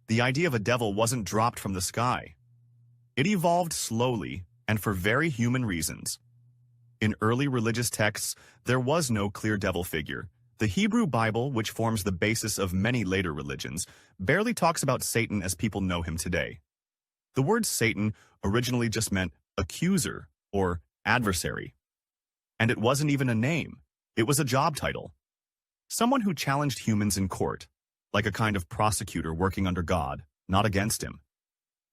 the idea of a devil wasn't dropped from the sky. It evolved slowly and for very human reasons. In early religious texts, there was no clear devil figure. The Hebrew Bible, which forms the basis of many later religions, barely talks about Satan as people know him today. The word Satan originally just meant accuser or adversary. And it wasn't even a name. It was a job title. Someone who challenged humans in court, like a kind of prosecutor working under God, not against him.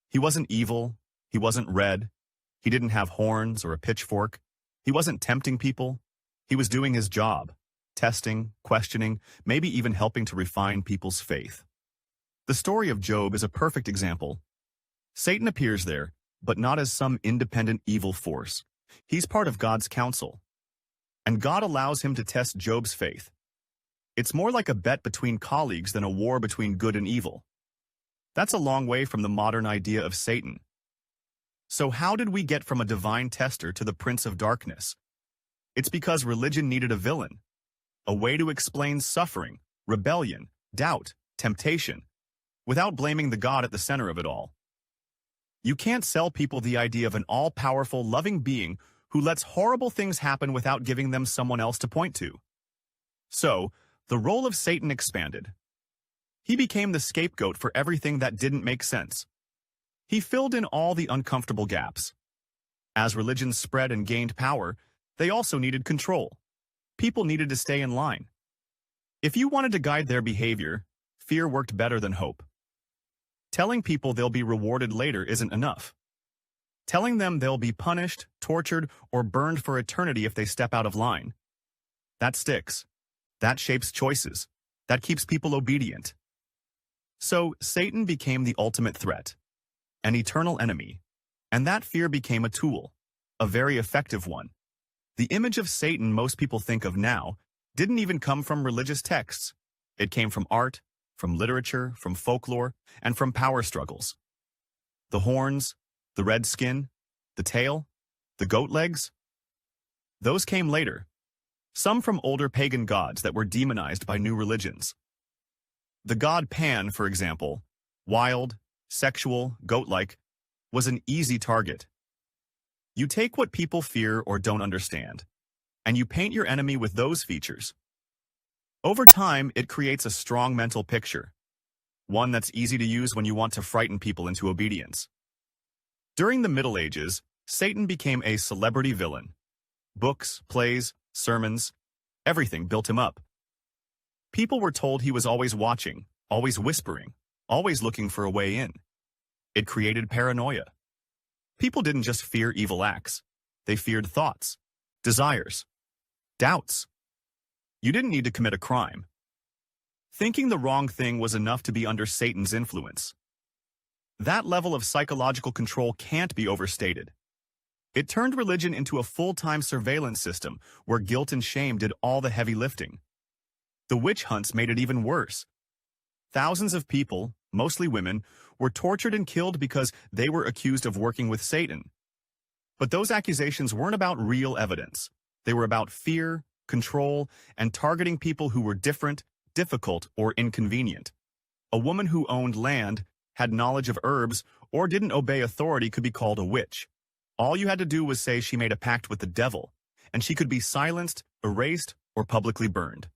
He wasn't evil. He wasn't red. He didn't have horns or a pitchfork. He wasn't tempting people. He was doing his job, testing, questioning, maybe even helping to refine people's faith. The story of Job is a perfect example. Satan appears there, but not as some independent evil force. He's part of God's counsel. And God allows him to test Job's faith. It's more like a bet between colleagues than a war between good and evil. That's a long way from the modern idea of Satan. So how did we get from a divine tester to the prince of darkness? It's because religion needed a villain, a way to explain suffering, rebellion, doubt, temptation, without blaming the God at the center of it all. You can't sell people the idea of an all-powerful, loving being who lets horrible things happen without giving them someone else to point to. So, the role of Satan expanded. He became the scapegoat for everything that didn't make sense. He filled in all the uncomfortable gaps. As religions spread and gained power, they also needed control. People needed to stay in line. If you wanted to guide their behavior, fear worked better than hope. Telling people they'll be rewarded later isn't enough. Telling them they'll be punished, tortured, or burned for eternity if they step out of line. That sticks. That shapes choices. That keeps people obedient. So, Satan became the ultimate threat, an eternal enemy, and that fear became a tool, a very effective one. The image of Satan most people think of now didn't even come from religious texts. It came from art, from literature, from folklore, and from power struggles. The horns, the red skin, the tail, the goat legs, those came later. Some from older pagan gods that were demonized by new religions. The god Pan, for example, wild, sexual, goat-like, was an easy target. You take what people fear or don't understand, and you paint your enemy with those features. Over time, it creates a strong mental picture, one that's easy to use when you want to frighten people into obedience. During the Middle Ages, Satan became a celebrity villain. Books, plays, sermons, everything built him up. People were told he was always watching, always whispering, always looking for a way in. It created paranoia. People didn't just fear evil acts. They feared thoughts, desires, doubts. You didn't need to commit a crime. Thinking the wrong thing was enough to be under Satan's influence. That level of psychological control can't be overstated. It turned religion into a full-time surveillance system where guilt and shame did all the heavy lifting. The witch hunts made it even worse. Thousands of people, mostly women, were tortured and killed because they were accused of working with Satan. But those accusations weren't about real evidence. They were about fear, control, and targeting people who were different, difficult, or inconvenient. A woman who owned land, had knowledge of herbs, or didn't obey authority could be called a witch. All you had to do was say she made a pact with the devil, and she could be silenced, erased, or publicly burned.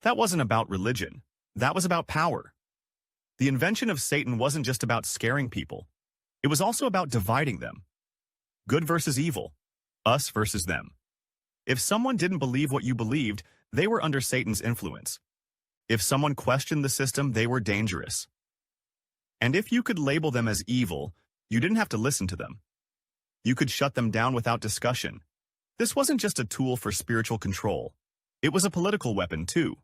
That wasn't about religion. That was about power. The invention of Satan wasn't just about scaring people. It was also about dividing them. Good versus evil. Us versus them. If someone didn't believe what you believed, they were under Satan's influence. If someone questioned the system, they were dangerous. And if you could label them as evil, you didn't have to listen to them. You could shut them down without discussion. This wasn't just a tool for spiritual control. It was a political weapon, too.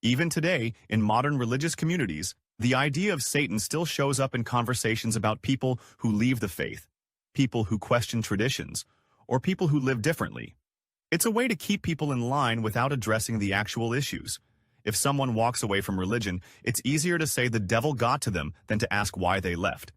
Even today, in modern religious communities, the idea of Satan still shows up in conversations about people who leave the faith, people who question traditions, or people who live differently. It's a way to keep people in line without addressing the actual issues. If someone walks away from religion, it's easier to say the devil got to them than to ask why they left.